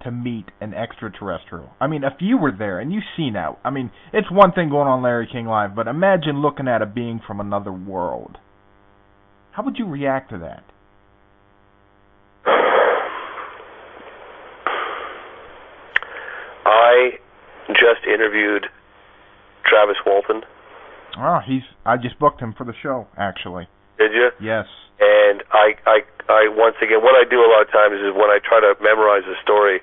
Speaker 1: to meet an extraterrestrial? I mean, if you were there and you seen that, I mean, it's one thing going on Larry King Live, but imagine looking at a being from another world. How would you react to that?
Speaker 2: I just interviewed Travis Walton.
Speaker 1: Oh, I just booked him for the show, actually.
Speaker 2: Did you?
Speaker 1: Yes.
Speaker 2: And I once again, what I do a lot of times is when I try to memorize a story,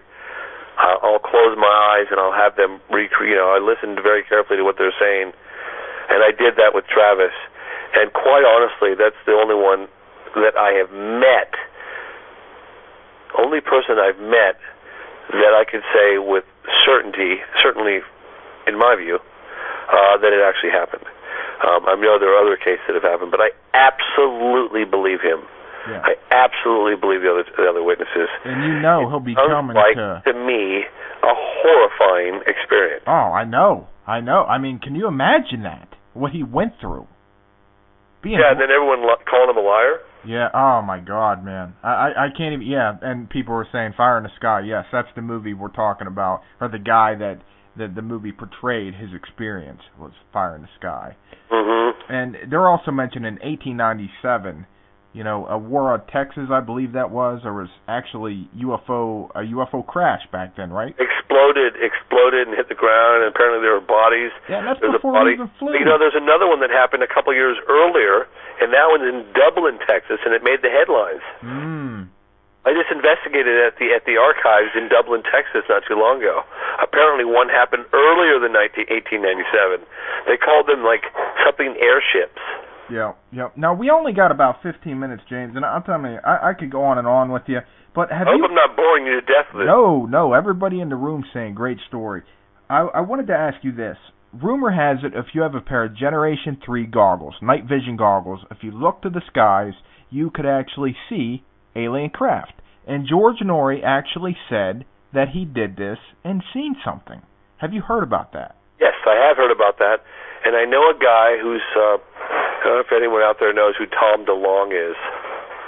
Speaker 2: I'll close my eyes and I'll have them recreate. I listened very carefully to what they're saying, and I did that with Travis. And quite honestly, that's the only one that I have met, only person I've met that I could say with certainty, certainly in my view, that it actually happened. I know there are other cases that have happened, but I absolutely believe him.
Speaker 1: Yeah.
Speaker 2: I absolutely believe the other witnesses.
Speaker 1: And you know he'll be coming
Speaker 2: to me, a horrifying experience.
Speaker 1: Oh, I know. I mean, can you imagine that? What he went through.
Speaker 2: And then everyone calling him a liar?
Speaker 1: Yeah, oh my God, man. I can't even, and people were saying Fire in the Sky. Yes, that's the movie we're talking about, or the guy that the movie portrayed his experience was Fire in the Sky.
Speaker 2: Mm-hmm.
Speaker 1: And they're also mentioned in 1897, Aurora, Texas, I believe that was. There was actually a UFO crash back then, right? Exploded
Speaker 2: and hit the ground, and apparently there were bodies.
Speaker 1: Yeah, and that's before we even flew.
Speaker 2: There's another one that happened a couple years earlier, and that one's in Dublin, Texas, and it made the headlines. I just investigated at the archives in Dublin, Texas, not too long ago. Apparently, one happened earlier than 1897. They called them like something airships.
Speaker 1: Yeah. Now we only got about 15 minutes, James, and I'll tell you, I could go on and on with you. But I
Speaker 2: hope I'm not boring you to death with it.
Speaker 1: No. Everybody in the room saying great story. I wanted to ask you this. Rumor has it, if you have a pair of Generation 3 goggles, night vision goggles, if you look to the skies, you could actually see alien craft. And George Norrie actually said that he did this and seen something. Have you heard about that?
Speaker 2: Yes, I have heard about that. And I know a guy who's, I don't know if anyone out there knows who Tom DeLonge is.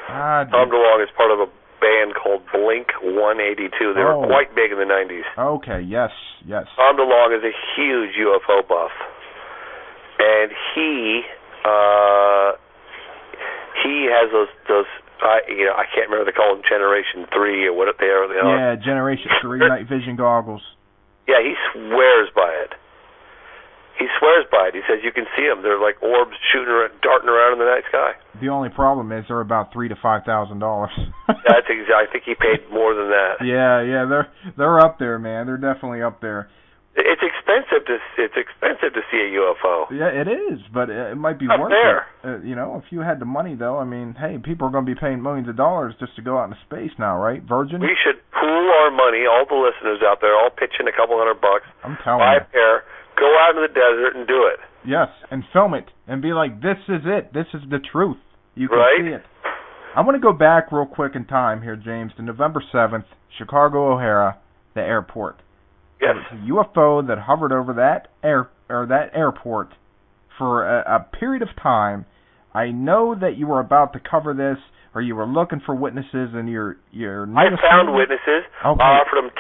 Speaker 2: Tom DeLonge is part of a band called Blink 182. They were quite big in the 90s.
Speaker 1: Okay, yes.
Speaker 2: Tom DeLonge is a huge UFO buff. And he has those I can't remember, they call them Generation 3 or what they are.
Speaker 1: Yeah, Generation 3 night vision goggles.
Speaker 2: Yeah, he swears by it. He swears by it. He says you can see them. They're like orbs darting around in the night sky.
Speaker 1: The only problem is they're about $3,000 to $5,000.
Speaker 2: That's exactly. I think he paid more than that.
Speaker 1: Yeah, they're up there, man. They're definitely up there.
Speaker 2: It's expensive to see a UFO.
Speaker 1: Yeah, it is, but it might be worth it. If you had the money, though, I mean, hey, people are going to be paying millions of dollars just to go out into space now, right? Virgin?
Speaker 2: We should pool our money, all the listeners out there, all pitch in a couple $100.
Speaker 1: I'm telling you.
Speaker 2: Buy a pair, go out in the desert and do it.
Speaker 1: Yes, and film it, and be like, this is it. This is the truth. You can see it. I want to go back real quick in time here, James, to November 7th, Chicago O'Hara, the airport.
Speaker 2: Yes.
Speaker 1: It was a UFO that hovered over that airport for a period of time. I know that you were about to cover this, or you were looking for witnesses, and your
Speaker 2: I found witnesses.
Speaker 1: Okay.
Speaker 2: I offered them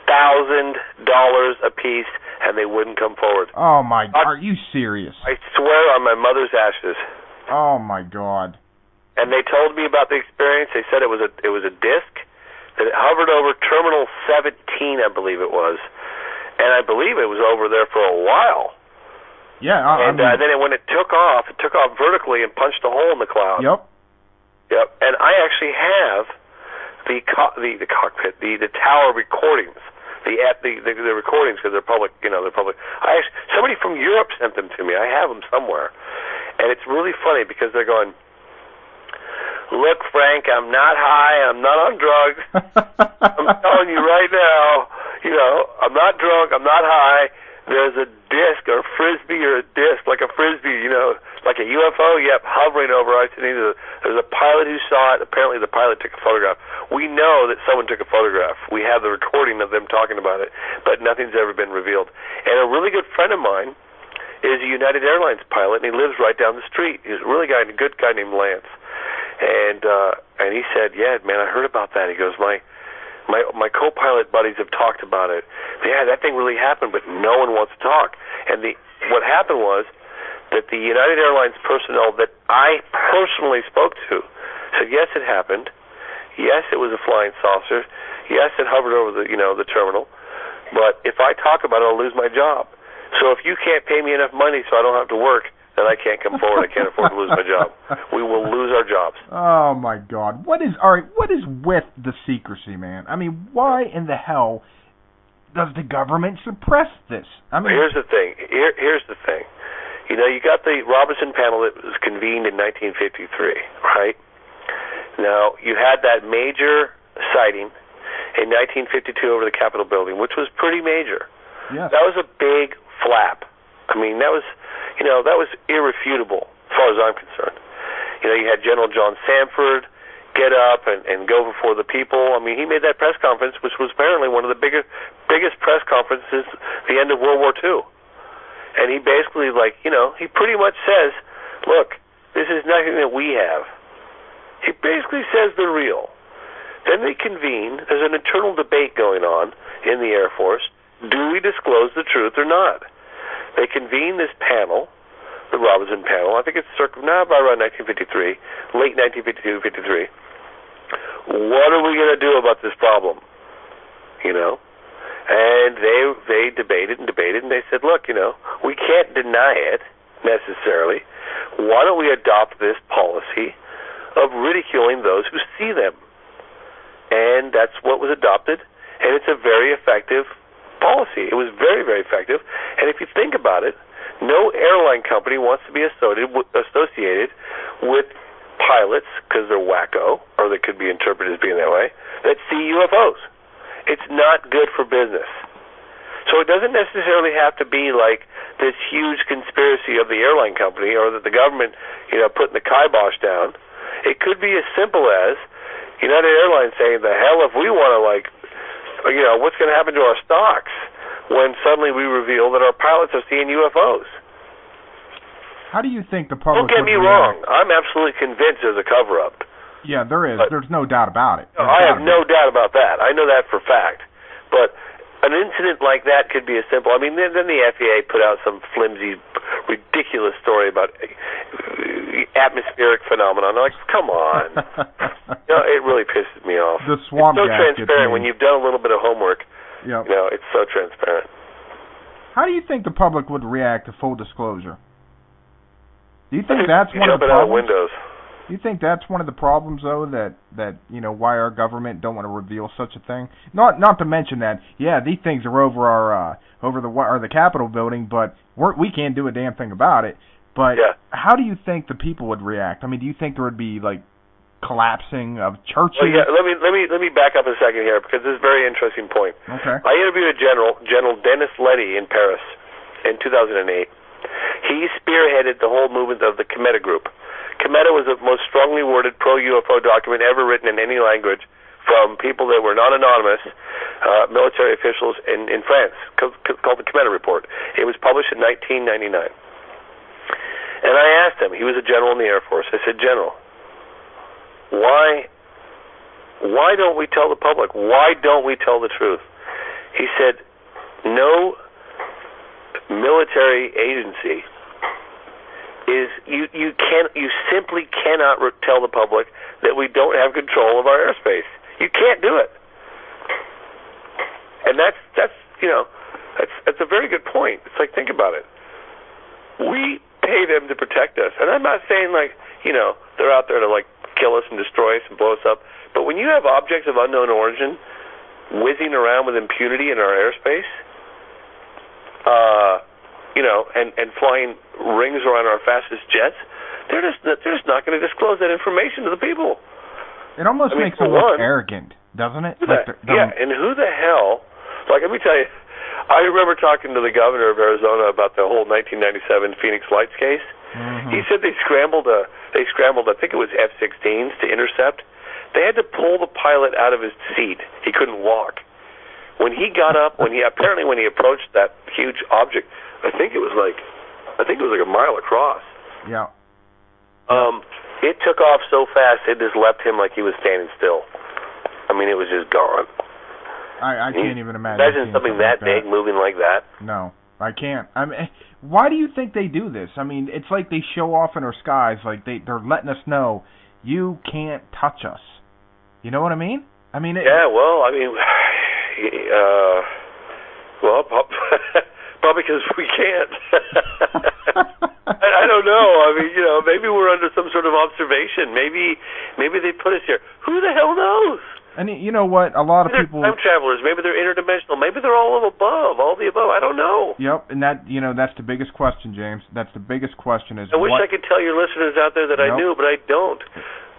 Speaker 2: $10,000 apiece, and they wouldn't come forward.
Speaker 1: Oh my! Are you serious?
Speaker 2: I swear on my mother's ashes.
Speaker 1: Oh my God!
Speaker 2: And they told me about the experience. They said it was a disc. That it hovered over Terminal 17, I believe it was, and I believe it was over there for a while.
Speaker 1: Yeah,
Speaker 2: and then when it took off vertically and punched a hole in the cloud.
Speaker 1: Yep.
Speaker 2: And I actually have the cockpit, the tower recordings, the recordings because they're public. They're public. Somebody from Europe sent them to me. I have them somewhere, and it's really funny because they're going, "Look, Frank, I'm not high. I'm not on drugs. I'm telling you right now, I'm not drunk. I'm not high. There's a disc or a frisbee or a disc, like a frisbee, like a UFO, hovering over us. And there's a pilot who saw it. Apparently the pilot took a photograph. We know that someone took a photograph. We have the recording of them talking about it, but nothing's ever been revealed. And a really good friend of mine is a United Airlines pilot, and he lives right down the street. He's a good guy named Lance. And he said, "Yeah, man, I heard about that." He goes, "My My co-pilot buddies have talked about it. Yeah, that thing really happened, but no one wants to talk. And what happened was that the United Airlines personnel that I personally spoke to said, yes, it happened. Yes, it was a flying saucer. Yes, it hovered over the terminal. But if I talk about it, I'll lose my job. So if you can't pay me enough money so I don't have to work, then I can't come forward. I can't afford to lose my job. We will lose our jobs.
Speaker 1: Oh my God! What is with the secrecy, man? I mean, why in the hell does the government suppress this? I mean,
Speaker 2: here's the thing. Here's the thing. You got the Robinson panel that was convened in 1953, right? Now you had that major sighting in 1952 over the Capitol building, which was pretty major.
Speaker 1: Yes.
Speaker 2: That was a big flap. I mean, that was irrefutable as far as I'm concerned. You had General John Sanford get up and go before the people. I mean, he made that press conference, which was apparently one of the biggest press conferences at the end of World War II. And he basically, he pretty much says, look, this is nothing that we have. He basically says they're real. Then they convene. There's an internal debate going on in the Air Force. Do we disclose the truth or not? They convene this panel, the Robinson panel. I think it's around 1953, late 1952, 53. What are we going to do about this problem? And they debated, and they said, look, we can't deny it necessarily. Why don't we adopt this policy of ridiculing those who see them? And that's what was adopted, and it's a very effective policy. It was very, very effective. And if you think about it, no airline company wants to be associated with pilots, because they're wacko, or they could be interpreted as being that way, that see UFOs. It's not good for business. So it doesn't necessarily have to be like this huge conspiracy of the airline company or that the government, putting the kibosh down. It could be as simple as United Airlines saying, the hell if we want to, what's going to happen to our stocks when suddenly we reveal that our pilots are seeing UFOs?
Speaker 1: How do you think the public...
Speaker 2: Don't get me wrong. I'm absolutely convinced there's a cover-up.
Speaker 1: Yeah, there is. There's no doubt about it.
Speaker 2: I have no doubt about that. I know that for a fact. But an incident like that could be as simple. I mean, then the FAA put out some flimsy, ridiculous story about atmospheric phenomenon. I'm like, come on. It really pisses me off.
Speaker 1: The swamp
Speaker 2: it's so transparent when you've done a little bit of homework.
Speaker 1: Yep.
Speaker 2: It's so transparent.
Speaker 1: How do you think the public would react to full disclosure? Do you think that's one of the problems?
Speaker 2: Out of windows.
Speaker 1: Do you think that's one of the problems, though, that why our government don't want to reveal such a thing? Not to mention that, these things are over the Capitol building, but we can't do a damn thing about it. But how do you think the people would react? I mean, do you think there would be collapsing of churches?
Speaker 2: Well, let me back up a second here because this is a very interesting point.
Speaker 1: Okay.
Speaker 2: I interviewed General Dennis Letty in Paris in 2008. He spearheaded the whole movement of the Cometa Group. Cometa was the most strongly worded pro-UFO document ever written in any language from people that were not anonymous, military officials in France, called the Cometa Report. It was published in 1999. And I asked him, he was a general in the Air Force, I said, General, why don't we tell the public? Why don't we tell the truth? He said, no military agency you simply cannot tell the public that we don't have control of our airspace. You can't do it. And that's a very good point. It's like, think about it. We pay them to protect us. And I'm not saying they're out there to kill us and destroy us and blow us up. But when you have objects of unknown origin whizzing around with impunity in our airspace, and flying rings around our fastest jets, they're just not going to disclose that information to the people.
Speaker 1: It almost makes them look arrogant, doesn't it?
Speaker 2: And who the hell? Let me tell you, I remember talking to the governor of Arizona about the whole 1997 Phoenix Lights case. Mm-hmm. He said they scrambled, I think it was F-16s to intercept. They had to pull the pilot out of his seat. He couldn't walk. When he got up, when he approached that huge object, I think it was like a mile across.
Speaker 1: Yeah.
Speaker 2: It took off so fast it just left him like he was standing still. I mean, it was just gone.
Speaker 1: I can't even imagine.
Speaker 2: Imagine something that big moving like that.
Speaker 1: No, I can't. I mean, why do you think they do this? I mean, it's like they show off in our skies, like they're letting us know you can't touch us. You know what I mean? I mean.
Speaker 2: Well, I mean, probably because we can't. I don't know. I mean, maybe we're under some sort of observation. Maybe they put us here. Who the hell knows?
Speaker 1: And you know what? A lot of people.
Speaker 2: Time travelers. Maybe they're interdimensional. Maybe they're all the above. I don't know.
Speaker 1: Yep, and that's the biggest question, James. That's the biggest question.
Speaker 2: I wish I could tell your listeners out there that I knew, but I don't.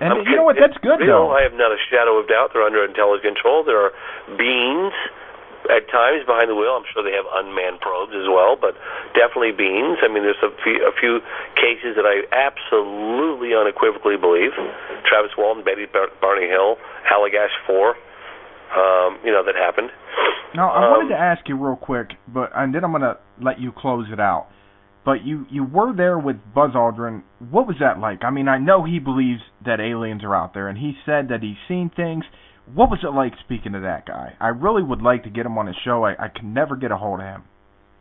Speaker 1: And you know what? That's good, though.
Speaker 2: I have not a shadow of doubt they're under intelligent control. There are beings at times behind the wheel. I'm sure they have unmanned probes as well, but definitely beings. I mean, there's a few cases that I absolutely unequivocally believe. Travis Walton, Betty Barney Hill, Allagash 4, that happened.
Speaker 1: Now, I wanted to ask you real quick, and then I'm going to let you close it out. But you were there with Buzz Aldrin. What was that like? I mean, I know he believes that aliens are out there, and he said that he's seen things. What was it like speaking to that guy? I really would like to get him on the show. I can never get a hold of him.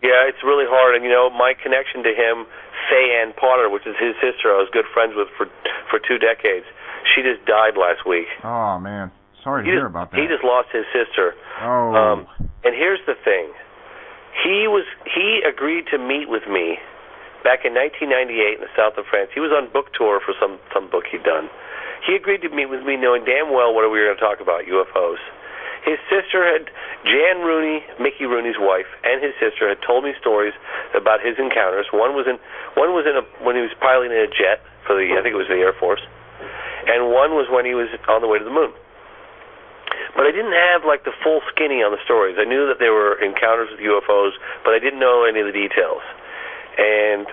Speaker 2: Yeah, it's really hard. And, my connection to him, Faye Ann Potter, which is his sister I was good friends with for 2 decades, she just died last week.
Speaker 1: Oh, man. Sorry to hear about that.
Speaker 2: He just lost his sister.
Speaker 1: Oh.
Speaker 2: And here's the thing. He agreed to meet with me back in 1998 in the south of France. He was on book tour for some book he'd done. He agreed to meet with me knowing damn well what we were going to talk about, UFOs. His sister Jan Rooney, Mickey Rooney's wife, and his sister had told me stories about his encounters. One was when he was piloting in a jet for I think it was the Air Force, and one was when he was on the way to the moon. But I didn't have the full skinny on the stories. I knew that there were encounters with UFOs, but I didn't know any of the details. And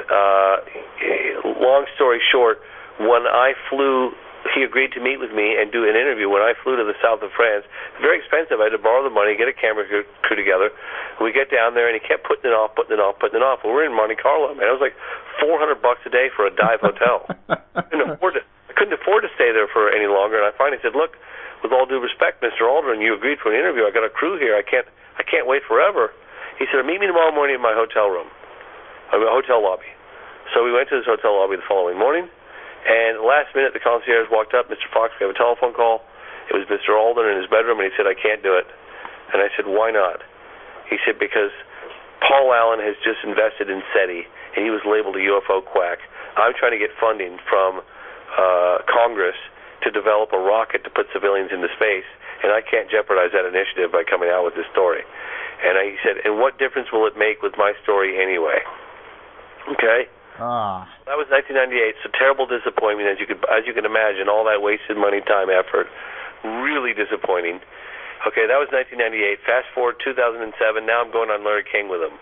Speaker 2: long story short, when I flew, he agreed to meet with me and do an interview. When I flew to the south of France, very expensive. I had to borrow the money, get a camera crew together. We get down there, and he kept putting it off. Well, we're in Monte Carlo, man. It was like $400 a day for a dive hotel. I couldn't afford to stay there for any longer. And I finally said, "Look, with all due respect, Mr. Aldrin, you agreed for an interview. I got a crew here. I can't wait forever." He said, "Meet me tomorrow morning in my hotel room, hotel lobby." So we went to this hotel lobby the following morning, and last minute the concierge walked up. "Mr. Fox, we have a telephone call." It was Mr. Aldrin in his bedroom, and he said, "I can't do it." And I said, "Why not?" He said, "Because Paul Allen has just invested in SETI, and he was labeled a UFO quack. I'm trying to get funding from Congress to develop a rocket to put civilians into space, and I can't jeopardize that initiative by coming out with this story." And he said, "And what difference will it make with my story anyway?" Okay? That was 1998, so terrible disappointment, as you can imagine, all that wasted money, time, effort, really disappointing. Okay, that was 1998. Fast forward 2007, now I'm going on Larry King with him.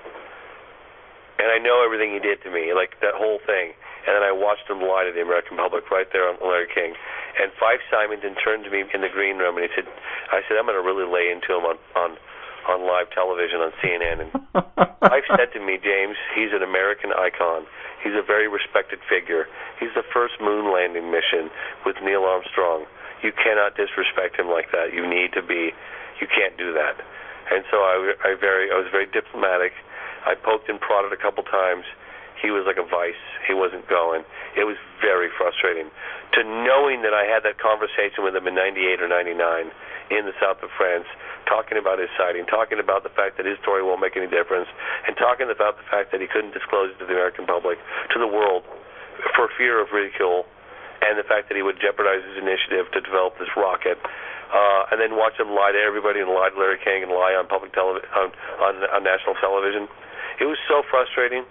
Speaker 2: And I know everything he did to me, that whole thing. And then I watched him lie to the American public right there on Larry King. And Fife Symington turned to me in the green room, and I said, "I'm going to really lay into him on live television on CNN." And Fife said to me, "James, he's an American icon. He's a very respected figure. He's the first moon landing mission with Neil Armstrong. You cannot disrespect him like that. You can't do that." And so I was very diplomatic. I poked and prodded a couple times. He was like a vice. He wasn't going. It was very frustrating. To knowing that I had that conversation with him in 98 or 99 in the south of France, talking about his sighting, talking about the fact that his story won't make any difference, and talking about the fact that he couldn't disclose it to the American public, to the world, for fear of ridicule, and the fact that he would jeopardize his initiative to develop this rocket, and then watch him lie to everybody and lie to Larry King and lie on public television, on national television. It was so frustrating.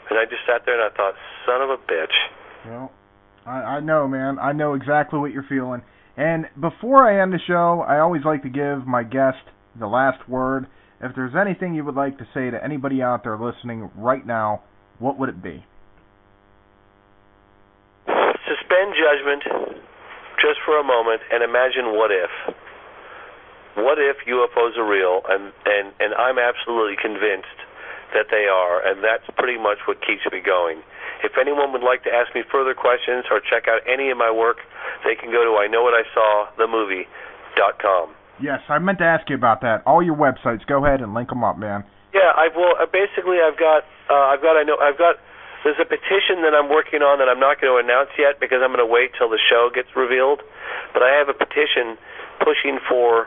Speaker 2: And I just sat there and I thought, son of a bitch.
Speaker 1: Well, I know, man. I know exactly what you're feeling. And before I end the show, I always like to give my guest the last word. If there's anything you would like to say to anybody out there listening right now, what would it be?
Speaker 2: Suspend judgment just for a moment and imagine what if. What if UFOs are real? And I'm absolutely convinced that they are, and that's pretty much what keeps me going. If anyone would like to ask me further questions or check out any of my work, they can go to iknowwhatisaw.themovie.com.
Speaker 1: Yes, I meant to ask you about that. All your websites, go ahead and link them up, man.
Speaker 2: Yeah, basically I've got there's a petition that I'm working on that I'm not going to announce yet because I'm going to wait till the show gets revealed. But I have a petition pushing for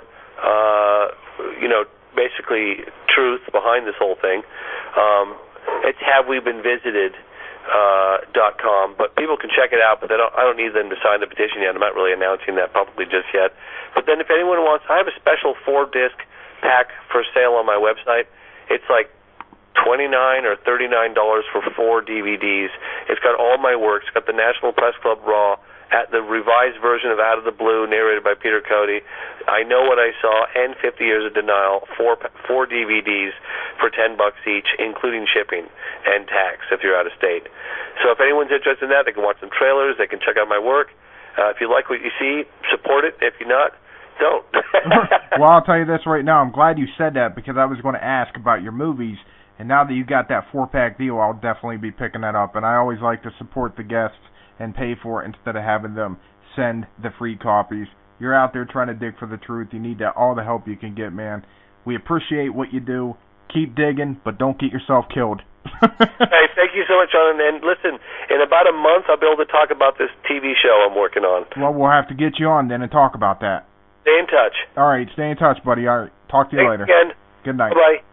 Speaker 2: basically truth behind this whole thing. It's havewebeenvisited.com, but people can check it out. But I don't need them to sign the petition yet. I'm not really announcing that publicly just yet. But then if anyone wants, I have a special 4-disc pack for sale on my website. It's like $29 or $39 for 4 DVDs. It's got all my works. It's got the National Press Club Raw, at the revised version of Out of the Blue, narrated by Peter Cody, I Know What I Saw, and 50 Years of Denial, 4 DVDs for $10 each, including shipping and tax if you're out of state. So if anyone's interested in that, they can watch some trailers, they can check out my work. If you like what you see, support it. If you're not, don't.
Speaker 1: Well, I'll tell you this right now. I'm glad you said that because I was going to ask about your movies. And now that you got that 4-pack deal, I'll definitely be picking that up. And I always like to support the guests and pay for it instead of having them send the free copies. You're out there trying to dig for the truth. You need all the help you can get, man. We appreciate what you do. Keep digging, but don't get yourself killed.
Speaker 2: Hey, thank you so much, Shawn. And listen, in about a month, I'll be able to talk about this TV show I'm working on.
Speaker 1: Well, we'll have to get you on then and talk about that.
Speaker 2: Stay in touch.
Speaker 1: All right, stay in touch, buddy. All right, talk to you later.
Speaker 2: Again.
Speaker 1: Good night.
Speaker 2: Bye-bye.